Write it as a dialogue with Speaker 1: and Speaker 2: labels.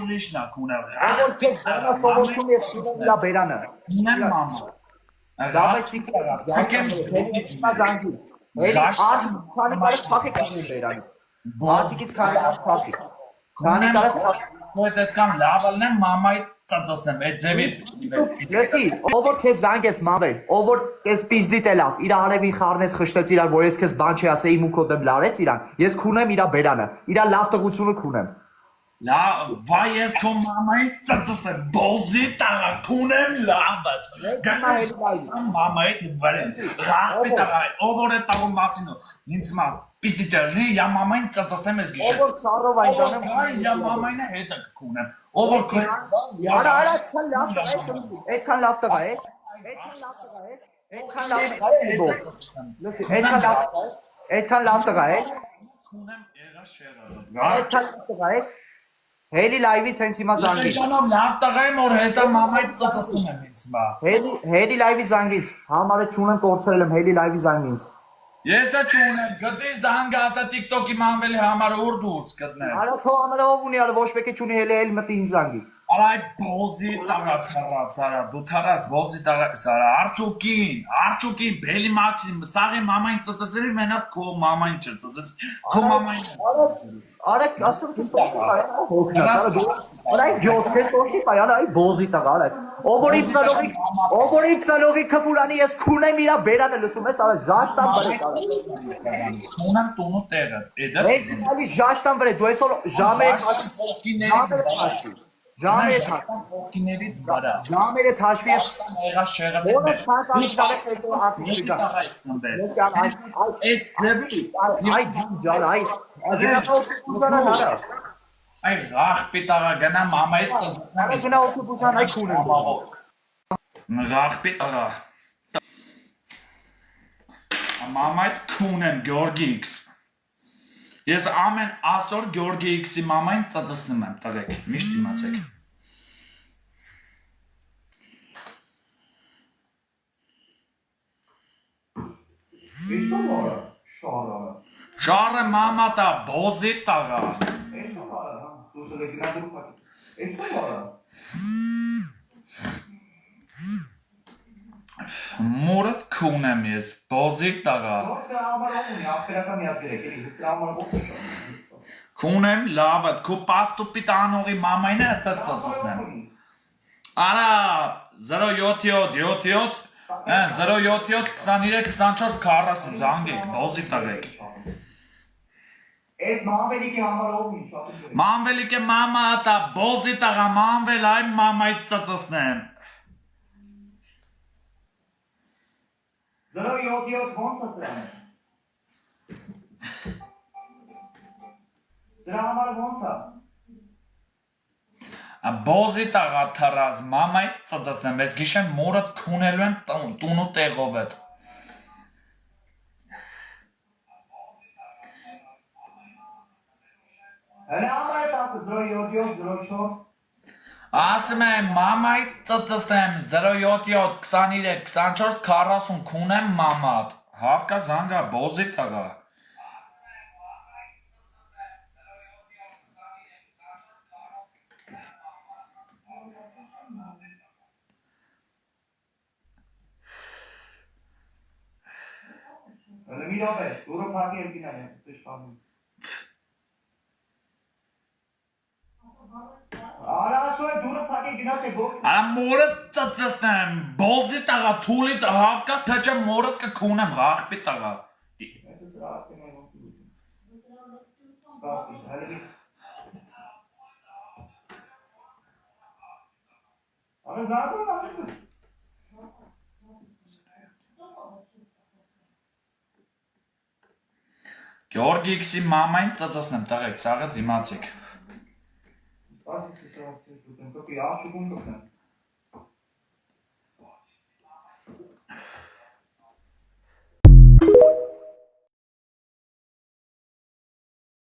Speaker 1: Ուրիշն է քունել։
Speaker 2: Որ քեզ բանա սովորություն ես քունեմ իրա բերանը։
Speaker 1: Քունեմ մամա։
Speaker 2: Լավ է սիկտը։ Հիմա զանգի։ Էլի արդ քանի կարես փախի քունի բերանը։ Բացիկից քանի փախի։ Քանի կարես
Speaker 1: Ոյ դետքան լավ ալնեմ մամայի ծածածնեմ այդ ձևի։
Speaker 2: Լսի, ով որ քեզ զանգեց մամել, ով որ քեզ պիզդի տելավ, իր արևին խառնեց խշտեց իրար, որ ես քեզ բան չի ասեի ու քո դեմ լարեց իրան, ես քունեմ իրա բերանը, իրա լավ տղությունը քունեմ։
Speaker 1: Լավ, վայ ես քո մամայի ծածածնեմ, բոզի տաղա քունեմ լավը։ Մամայի վարե, ռախպի տաղա, ով որ է տաղում մասինո, ինձ մա պիստիտելնի, я մամային ծածածնեմ ես գիշեր։
Speaker 2: Ով որ շարով այն
Speaker 1: Ով որ я մամային հետը քունեմ, ով որ
Speaker 2: Արա, այդքան լավ տղա ես, այդքան լավ տղա ես, այդքան լավ տղա ես, այդքան լավ տղա ես,
Speaker 1: քունեմ եղա շեղածը։
Speaker 2: այդքան լավ տղա ես, հելի լայվից հենց հիմա զանգից։
Speaker 1: Կանով լավ տղա եմ, որ հեսա մամայի ծածածնում եմ ինձ մա։
Speaker 2: Հելի լայվի զանգից, համարը չունեմ կորցրել եմ հելի լայվի զանգից։
Speaker 1: Եսա չունեմ, գտի զանգը ասա տիկտոկի մանվելի համարը ուր դուց գտնեմ։
Speaker 2: Արա քո համարը ով ունի, արա ոչ մեկը չունի հելի մտի ինձ զանգի։
Speaker 1: Արա այդ բոզի տաղա թռած, արա դու թռած բոզի տաղա, արա արջուկին, բելի մաքսիմ, սաղի մամային ծծծրի մենակ քո մամային չծծծ, քո մամային
Speaker 2: Արա ասում քեզ տոշի կայ, հոգնած, արա այն ջոս քեզ տոշի կայ, արա այն բոզի տղա, արա ով որ իմ ծալողի քֆուրանի ես քունեմ իրա բերանը լսում ես, արա ժաշտան բրեք, արա
Speaker 1: քունեմ տունու տեղը, էդես
Speaker 2: Ես ալի ժաշտան բրեք, դու այսօր ժամերը թաշվի ես
Speaker 1: եղա շեղացել
Speaker 2: Ոնց քանքանիցանը հետո արտիստի դա։
Speaker 1: տղա ես ծնվել։
Speaker 2: Այդ ձևի այ ջան այ գնա
Speaker 1: Այ ռախպի տղա գնա մամայի ծծծնեմ։
Speaker 2: գնա օկուպացիան այ քունեմ։
Speaker 1: Ռախպի տղա։ Մամայի քունեմ Գյորգի X։ Ես ամեն ասոր Գյորգի X-ի մամային ծծծնում եմ, տղեկ, միշտ իմացեք։ Շարը մամա տա, բոզի տաղա։ Մորդ քունեմ ես, բոզի տաղա։ Քունեմ լավդ, քո պաստուպի տանողի մամային է հտը ծծծնեմ։ Արա 077 077 23 24 40 զանգեք, բոզի տղեք։
Speaker 2: Այս մամվելիքի համար ով ինչ
Speaker 1: Մամվելիքը մամա տա, բոզի տղա, մամվել այ մամայի ծծծնեմ։
Speaker 2: 077 ոնց է սրանը։ Սրա համար ոնց է։
Speaker 1: Բոզի տաղա թռած, մամայի ծծծնեմ, ես գիշեն մորդ քունելու եմ տունու տեղով էտ։
Speaker 2: Հələ համար է տասը 077 04
Speaker 1: Ասում եմ մամայի ծծծնեմ 077 23 24 40 քունեմ մամատ։ Հավկա զանգա, բոզի տաղա։
Speaker 2: Հələ մի րոպե, դուրը փակի երկինան եմ, ստեշպանում։ Արա ասու է դուրը փակի գնաց է գոք։
Speaker 1: Արա մորդ ծծծնեմ, բոզի տաղա, թուլի հավկա թճը մորդ կքունեմ, ղախպի տաղա։
Speaker 2: Ես սրա արդեն այն ոնց Սպասի, հələ մի Արա զարդում աղետս
Speaker 1: Գյորգի X-ի մամային ծծծնեմ, տղեկ, սաղը դիմացեք։
Speaker 2: Սպասի, սպասի, կոպի աղջուկում կպնեմ։